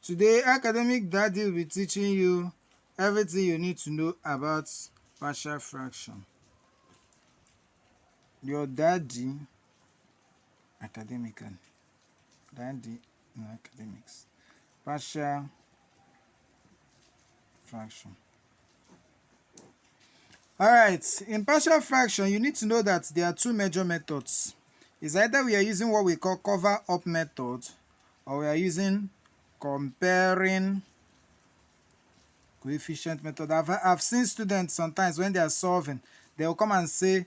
Today, Academic Daddy will be teaching you everything you need to know about partial fraction. Your daddy, academical, daddy in academics, partial fraction. Alright, in partial fraction, you need to know that there are two major methods. It's either we are using what we call cover up method, or we are using comparing coefficient method. I've seen students sometimes when they are solving, they will come and say,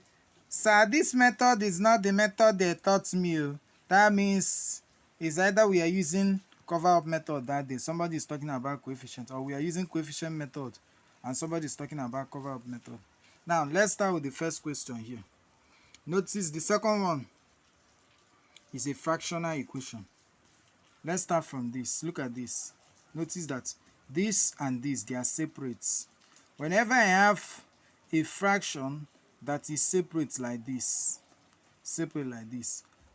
sir, this method is not the method they taught me. That means it's either we are using cover up method that day, somebody is talking about coefficient, or we are using coefficient method and somebody is talking about cover up method. Now let's start with the first question here. Notice the second one is a fractional equation. Let's start from this. Look at this. Notice that this and this, they are separate. Whenever I have a fraction that is separate like this,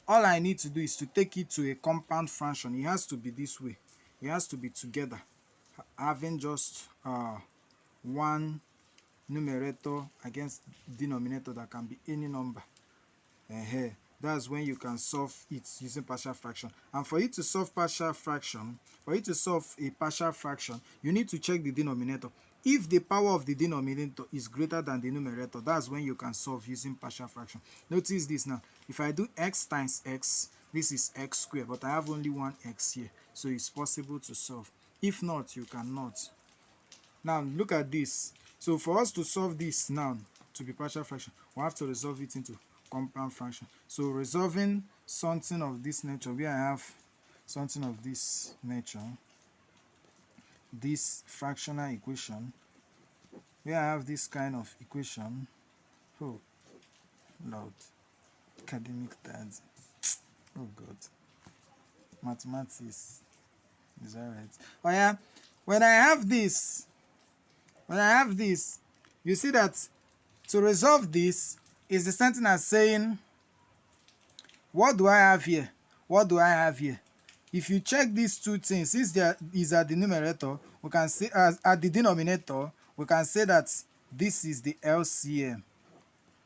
all I need to do is to take it to a compound fraction. It has to be this way. It has to be together, having just one numerator against denominator that can be any number. That's when you can solve it using partial fraction. And for you to solve partial fraction, for you to solve a partial fraction, you need to check the denominator. If the power of the denominator is greater than the numerator, that's when you can solve using partial fraction. Notice this now. If I do x times x, this is x squared, but I have only one x here, so it's possible to solve. If not, you cannot. Now look at this. So for us to solve this now to be partial fraction, we have to resolve it into compound fraction. So resolving something of this nature, where I have something of this nature, this fractional equation, where I have this kind of equation. Oh Lord, academic dads. Oh God, mathematics is alright. Oh yeah, when I have this, you see that to resolve this is the same thing as saying, what do I have here? What do I have here? If you check these two things, since there is at the numerator, we can say at the denominator, we can say that this is the LCM.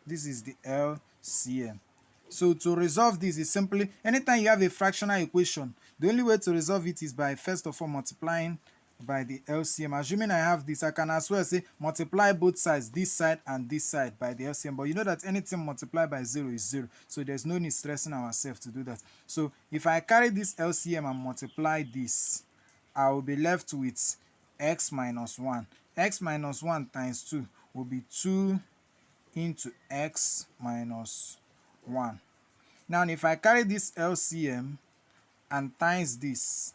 This is the LCM. So to resolve this is simply, anytime you have a fractional equation, the only way to resolve it is by first of all multiplying by the LCM. Assuming I have this, I can as well say multiply both sides, this side and this side, by the LCM. But you know that anything multiplied by 0 is 0. So there's no need stressing ourselves to do that. So if I carry this LCM and multiply this, I will be left with x minus 1. X minus 1 times 2 will be 2 into x minus 1. Now if I carry this LCM and times this,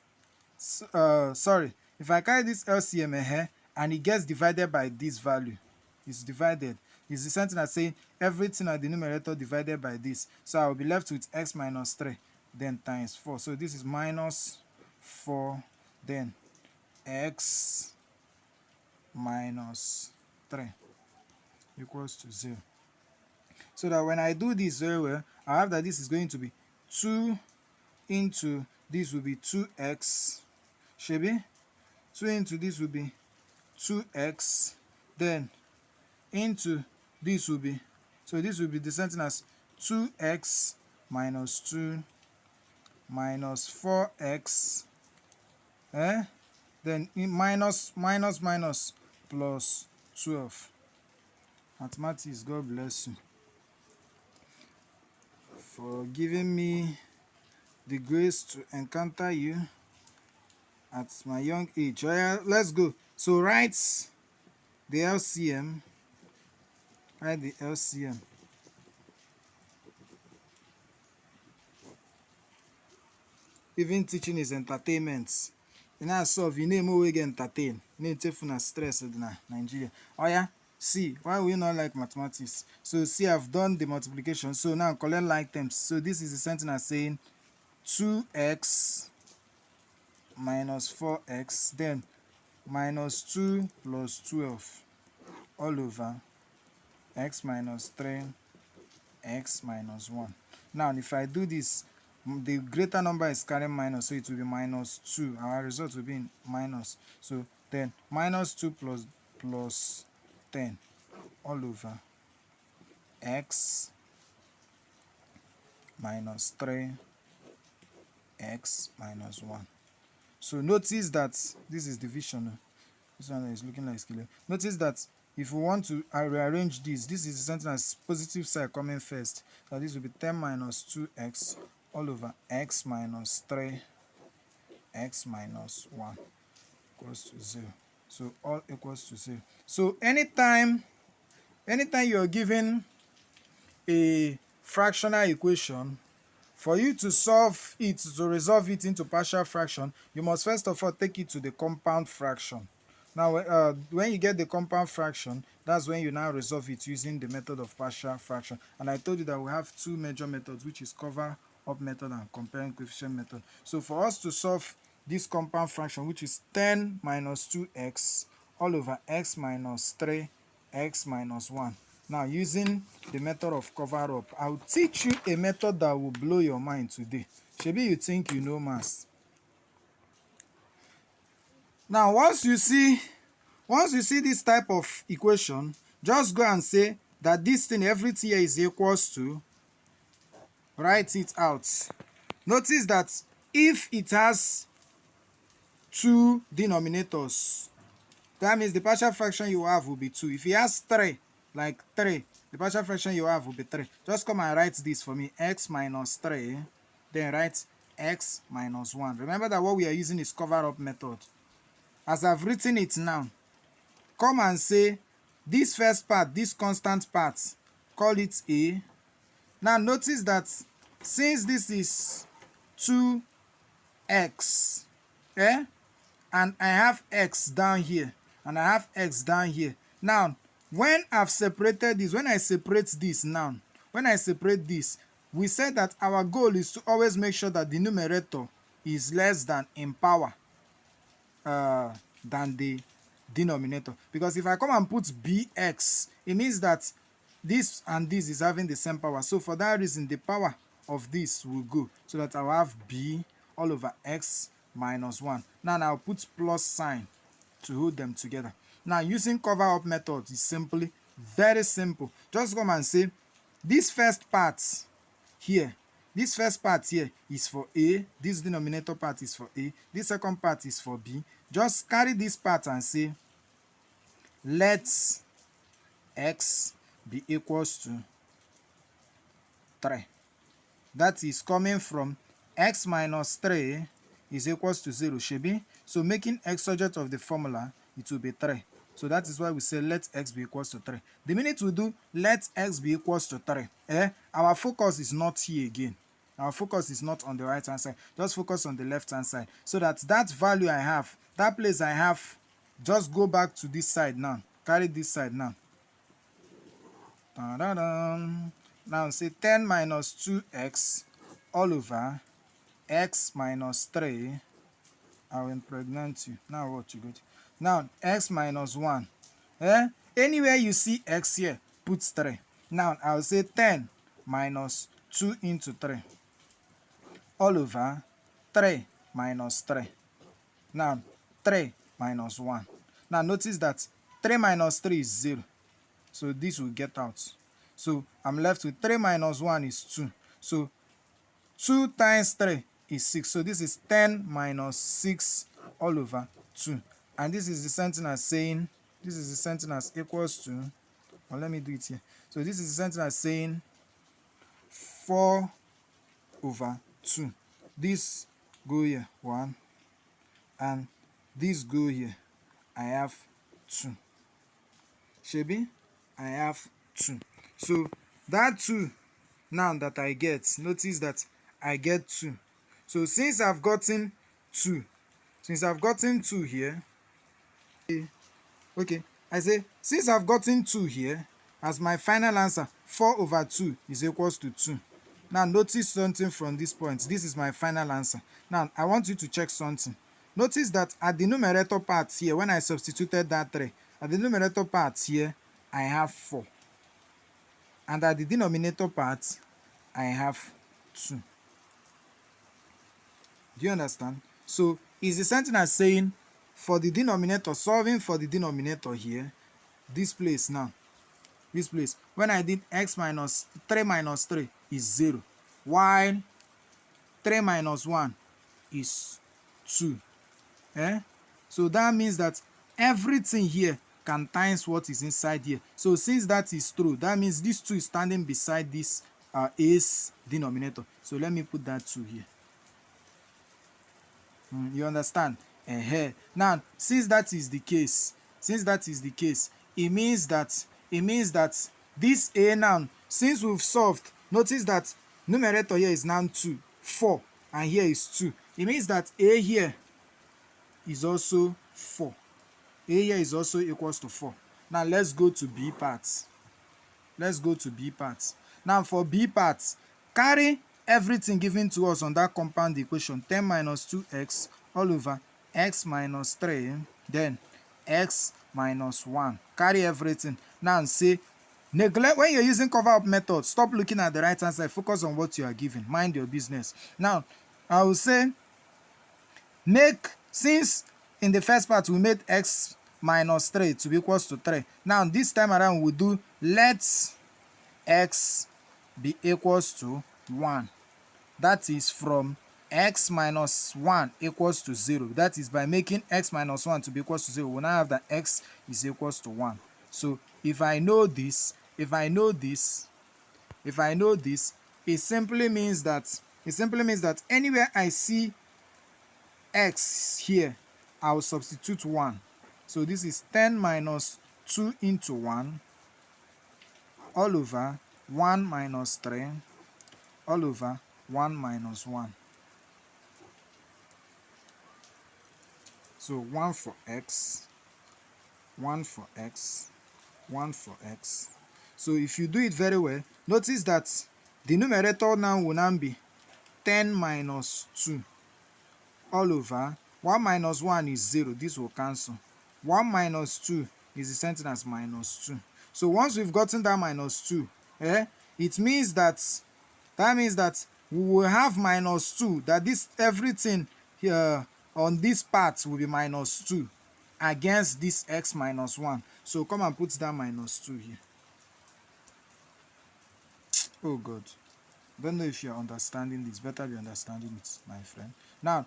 if I carry this LCM here and it gets divided by this value, it's divided, it's the same thing as saying everything at the numerator divided by this. So I will be left with x minus 3 then times 4. So this is minus 4 then x minus 3 equals to 0. So that when I do this very well, I have that this is going to be 2 into this will be 2x, Shebi? 2 into this will be 2x, then into this will be, so this will be the same thing as 2x minus 2 minus 4x, then minus plus 12. Mathematics, God bless you for giving me the grace to encounter you at my young age. Oh yeah, let's go. So write the LCM. Write the LCM. Even teaching is entertainment. You know, solve you name we get entertain. Need to take stress in Nigeria. Oh yeah. See, why we not like mathematics? So see, I've done the multiplication. So now collect like terms. So this is the sentence as saying 2x minus 4x, then minus 2 plus 12 all over x minus 3 x minus 1. Now if I do this, The greater number is carrying minus, so it will be minus 2. Our result will be in minus. So then minus 2 plus 10 all over x minus 3x minus 1. So notice that this is division. This one is looking like scalar. Notice that if we want to rearrange this is something as positive side coming first. So this will be 10 minus 2x all over x minus 3x minus 1 equals to 0. So all equals to 0. So anytime you're given a fractional equation, for you to solve it, to resolve it into partial fraction, you must first of all take it to the compound fraction. Now, when you get the compound fraction, that's when you now resolve it using the method of partial fraction. And I told you that we have two major methods, which is cover up method and comparing coefficient method. So for us to solve this compound fraction, which is 10 minus 2x all over x minus 3x minus 1. Now, using the method of cover up, I'll teach you a method that will blow your mind today. Maybe you think you know maths. Now, once you see this type of equation, just go and say that this thing, everything here is equals to, write it out. Notice that if it has two denominators, that means the partial fraction you have will be 2. If it has 3, like 3, the partial fraction you have will be 3. Just come and write this for me, x minus 3, then write x minus 1. Remember that what we are using is cover up method. As I've written it now, come and say this first part, this constant part, call it a. Now notice that since this is 2x, and I have x down here, and I have x down here. Now, when I've separated this, when I separate this now, when I separate this, we said that our goal is to always make sure that the numerator is less than in power than the denominator. Because if I come and put bx, it means that this and this is having the same power. So for that reason, the power of this will go, so that I'll have b all over x minus 1. Now I'll put plus sign to hold them together. Now using cover up method is simply very simple. Just come and say this first part here, this first part here is for a, this denominator part is for a, this second part is for b. Just carry this part and say let x be equals to 3. That is coming from x minus 3 is equals to 0, shebi. So making x subject of the formula, it will be 3. So that is why we say let x be equals to 3. The minute we do let x be equals to 3, our focus is not here again. Our focus is not on the right hand side. Just focus on the left hand side. So that value I have, that place I have, just go back to this side now. Carry this side now. Now say 10 minus 2x all over x minus 3. I will impregnate you. Now what you got? Now x minus 1. Anywhere you see x here, put 3. Now I'll say 10 minus 2 into 3 all over 3 minus 3. Now 3 minus 1. Now notice that 3 minus 3 is 0. So this will get out. So I'm left with 3 minus 1 is 2. So 2 times 3 is 6. So this is 10 minus 6 all over 2. And this is the sentence as saying, this is the sentence as equals to, well, let me do it here. So this is the sentence as saying 4 over 2. This go here, 1. And this go here, I have 2. Shebi, I have 2. So that 2 now that I get, notice that I get 2. So since I've gotten 2, here, okay, I say since I've gotten 2 here, as my final answer, 4 over 2 is equals to 2. Now notice something from this point. This is my final answer. Now I want you to check something. Notice that at the numerator part here, when I substituted that 3, at the numerator part here, I have 4. And at the denominator part, I have 2. Do you understand? So is the same thing as saying for the denominator, solving for the denominator here, this place now, this place, when I did x minus 3 minus 3 is 0, while 3 minus 1 is 2. So that means that everything here can times what is inside here. So since that is true, that means this 2 is standing beside this a's denominator. So let me put that 2 here. You understand? Now, since that is the case, it means that this a now, since we've solved, notice that numerator here is now 2, 4, and here is 2. It means that a here is also 4. A here is also equals to 4. Now let's go to B part. Now for B part, carry everything given to us on that compound equation, 10 minus 2x all over x minus 3, then x minus 1. Carry everything. Now say, neglect when you're using cover up method, stop looking at the right hand side, focus on what you are given, mind your business. Now I will say, since in the first part we made x minus 3 to be equals to 3, now this time around we'll do let x be equals to 1. That is from x minus 1 equals to 0. That is by making x minus 1 to be equals to 0. We now have that x is equals to 1. So if I know this, it simply means that anywhere I see x here, I will substitute 1. So this is 10 minus 2 into 1 all over 1 minus 3 all over 1 minus 1. So 1 for x, 1 for x, 1 for x. So if you do it very well, notice that the numerator now will now be 10 minus 2 all over 1 minus 1 is 0. This will cancel. 1 minus 2 is the same thing as minus 2. So once we've gotten that minus 2, it means that we will have minus 2, that this everything here on this part will be minus 2 against this x minus 1. So come and put that minus 2 here. Oh God, don't know if you're understanding this. Better be understanding it, my friend. Now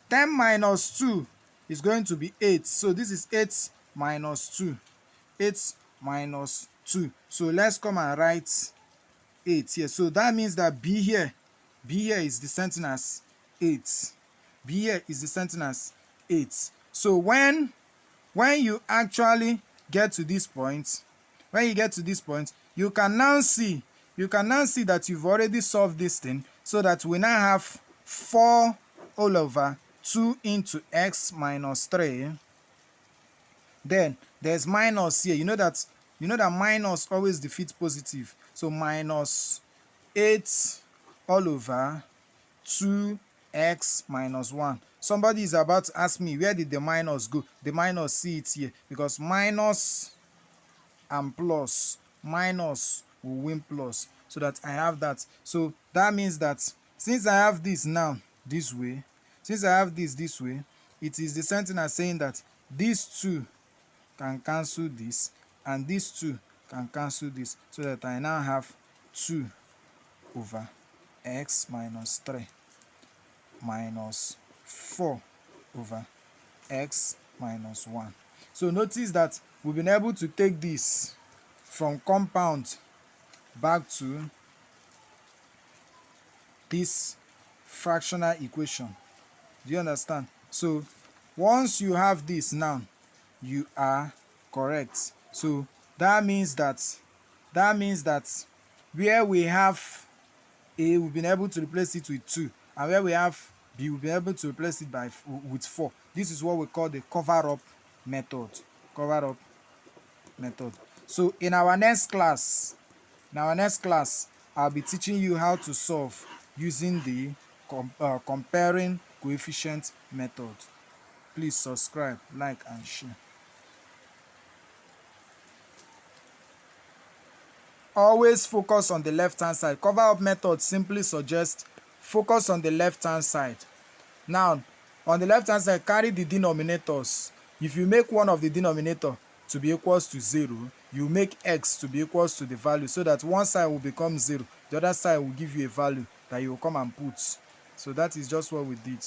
10 minus 2 is going to be 8. So this is 8 minus 2. 8 minus 2. So let's come and write 8 here. So that means that b here is the same thing as 8. B here is the same thing as 8. So when you actually get to this point, you can now see that you've already solved this thing, so that we now have 4 all over 2 into x minus 3. Then there's minus here. You know that minus always defeats positive. So minus 8 all over 2x minus 1. Somebody is about to ask me, where did the minus go? The minus, see it here, because minus and plus, minus will win plus, so that I have that. So that means that since I have this now this way, it is the same thing as saying that these 2 can cancel this and these 2 can cancel this, so that I now have 2 over x minus 3 minus 4 over x minus 1. So notice that we've been able to take this from compound back to this fractional equation. Do you understand? So once you have this now, you are correct. So that means that where we have a, we've been able to replace it with 2, and where we have b, we'll be able to replace it with 4. This is what we call the cover-up method. So in our next class, I'll be teaching you how to solve using the comparing coefficient method. Please subscribe, like, and share. Always focus on the left hand side. Cover up method simply suggests focus on the left hand side. Now, on the left hand side, carry the denominators. If you make one of the denominator to be equals to 0, you make x to be equals to the value, so that one side will become 0, the other side will give you a value that you will come and put. So that is just what we did.